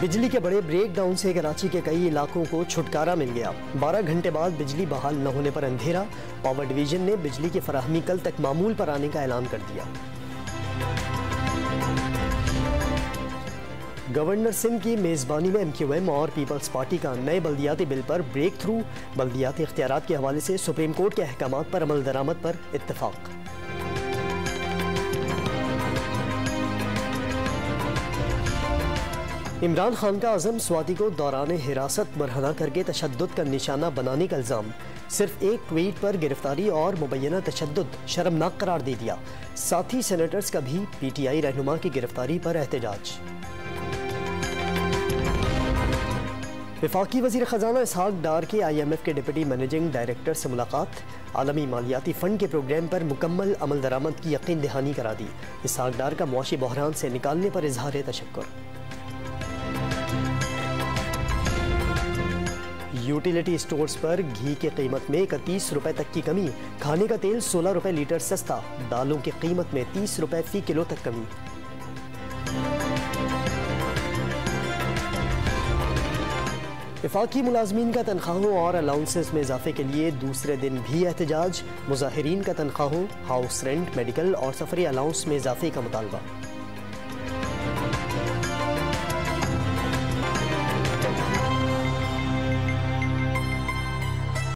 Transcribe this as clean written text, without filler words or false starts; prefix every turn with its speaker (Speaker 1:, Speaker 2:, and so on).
Speaker 1: बिजली के बड़े ब्रेक डाउन से कराची के कई इलाकों को छुटकारा मिल गया। 12 घंटे बाद बिजली बहाल न होने पर अंधेरा। पावर डिवीजन ने बिजली की फराहमी कल तक मामूल पर आने का ऐलान कर दिया। गवर्नर सिंध की मेज़बानी में MQM और पीपल्स पार्टी का नए बल्दियाती बिल पर ब्रेक थ्रू। बल्दियाती इख्तियारात के हवाले से सुप्रीम कोर्ट के अहकामात पर अमल दरामद पर इत्तफाक। इमरान खान का आज़म स्वाति को दौरान हिरासत बरहना करके तशद्दुद का निशाना बनाने का इल्ज़ाम। सिर्फ एक ट्वीट पर गिरफ्तारी और मुबैना तशद्दुद शर्मनाक करार दे दिया। साथी सेनेटर्स का भी PTI रहनुमा की गिरफ्तारी पर एहतजाज। वफाकी वज़ीर ख़जाना इसहाक डार के IMF के डिप्टी मैनेजिंग डायरेक्टर से मुलाकात। आलमी मालियाती फ़ंड के प्रोग्राम पर मुकम्मल अमल दरामद की यकीन दहानी करा दी। इसहाक डार का मुआशी बहरान से निकालने पर इजहार तशक्कुर। यूटिलिटी स्टोर्स पर घी की कीमत में 31 रुपए तक की कमी। खाने का तेल 16 रुपए लीटर सस्ता। दालों की कीमत में 30 रुपए फी किलो तक कमी। वफाकी मुलाजमीन का तनख्वाहों और अलाउंसेस में इजाफे के लिए दूसरे दिन भी एहतजाज। मुजाहिरीन का तनख्वाहों, हाउस रेंट, मेडिकल और सफरी अलाउंस में इजाफे का मुतालबा।